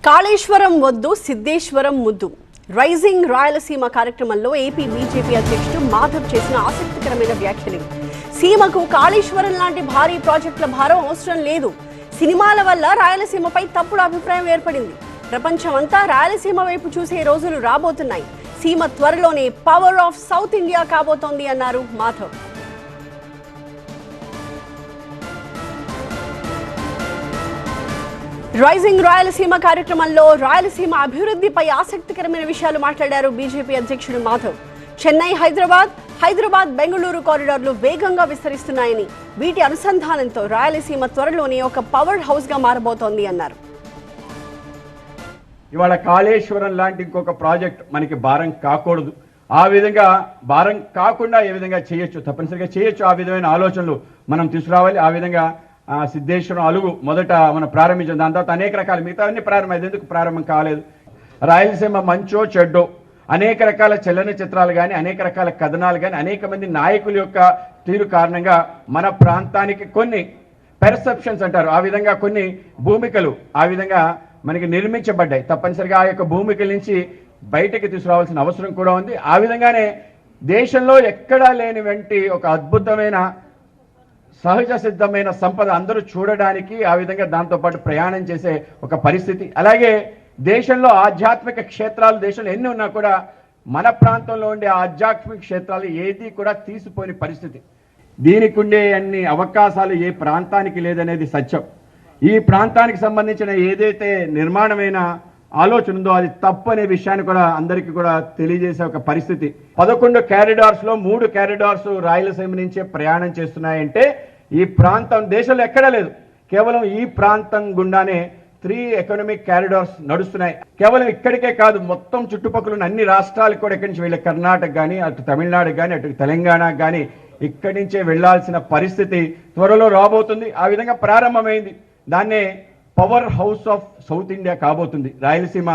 కాళేశ్వరం వద్దు సిద్ధేశ్వరం ముద్దు రైజింగ్ రాయలసీమ కార్యక్రమంలో ఏపీ బీజేపీ అధ్యక్షుడు మాధవ్ చేసిన ఆసక్తికరమైన వ్యాఖ్యలు. సీమకు కాళేశ్వరం లాంటి భారీ ప్రాజెక్టుల భారం అవసరం లేదు. సినిమాల వల్ల రాయలసీమపై తప్పుడు అభిప్రాయం ఏర్పడింది. ప్రపంచమంతా రాయలసీమ వైపు చూసే రోజులు రాబోతున్నాయి. సీమ త్వరలోనే పవర్ ఆఫ్ సౌత్ ఇండియా కాబోతోంది అన్నారు మాధవ్. రైజింగ్ రాయలసీమ కార్యక్రమంలో రాయలసీమ అభివృద్ధిపై ఆసక్తికరమైన విషయాలు మాట్లాడారు బీజేపీ అధ్యక్షుడు మాధవ్. చెన్నై హైదరాబాద్ బెంగళూరు కారిడార్లు వేగంగా విస్తరిస్తున్నాయని, వీటి అనుసంధానంతో రాయలసీమ త్వరలోనే ఒక పవర్ హౌస్ గా మారబోతోంది అన్నారు. ఇవాళ కాళేశ్వరం లాంటి ఇంకొక ప్రాజెక్ట్ మనకి భారం కాకూడదు. ఆ విధంగా భారం కాకుండా ఏ విధంగా చేయొచ్చు, తప్పనిసరిగా చేయొచ్చు. ఆ విధమైన ఆలోచనలు మనం తీసుకురావాలి. ఆ విధంగా సిద్ధేశ్వరం అలుగు మొదట మనం ప్రారంభించాం. దాని తర్వాత అనేక రకాల మిగతా అన్ని ప్రారంభం. ఎందుకు ప్రారంభం కాలేదు? రాయలసీమ మంచో చెడ్డో అనేక రకాల చలనచిత్రాలు కానీ, అనేక రకాల కథనాలు కానీ, అనేక మంది నాయకుల యొక్క తీరు కారణంగా మన ప్రాంతానికి కొన్ని పెర్సెప్షన్స్ అంటారు, ఆ విధంగా కొన్ని భూమికలు ఆ విధంగా మనకి నిర్మించబడ్డాయి. తప్పనిసరిగా ఆ యొక్క భూమికల నుంచి బయటకి తీసుకురావాల్సిన అవసరం కూడా ఉంది. ఆ విధంగానే దేశంలో ఎక్కడా లేని వంటి ఒక అద్భుతమైన సహజ సిద్ధమైన సంపద అందరూ చూడడానికి, ఆ విధంగా దాంతోపాటు ప్రయాణం చేసే ఒక పరిస్థితి. అలాగే దేశంలో ఆధ్యాత్మిక క్షేత్రాలు దేశంలో ఎన్ని ఉన్నా కూడా మన ప్రాంతంలో ఉండే ఆధ్యాత్మిక క్షేత్రాలు ఏది కూడా తీసిపోని పరిస్థితి. దీనికి ఉండే అన్ని అవకాశాలు ఏ ప్రాంతానికి లేదనేది సత్యం. ఈ ప్రాంతానికి సంబంధించిన ఏదైతే నిర్మాణమైన ఆలోచన ఉందో అది తప్పు అనే విషయాన్ని కూడా అందరికీ కూడా తెలియజేసే ఒక పరిస్థితి. 11 క్యారిడార్స్ లో 3 క్యారిడార్స్ రాయలసీమ నుంచే ప్రయాణం చేస్తున్నాయంటే ఈ ప్రాంతం దేశంలో ఎక్కడా లేదు. కేవలం ఈ ప్రాంతం గుండానే 3 ఎకనామిక్ క్యారిడార్స్ నడుస్తున్నాయి. కేవలం ఇక్కడికే కాదు, మొత్తం చుట్టుపక్కల ఉన్న అన్ని రాష్ట్రాలకు కూడా ఇక్కడి నుంచి వెళ్ళే కర్ణాటక కానీ, అటు తమిళనాడు కానీ, అటు తెలంగాణ కానీ ఇక్కడి నుంచే వెళ్లాల్సిన పరిస్థితి త్వరలో రాబోతుంది. ఆ విధంగా ప్రారంభమైంది. దాన్నే power house of south India కాబోతుంది రాయలసీమ.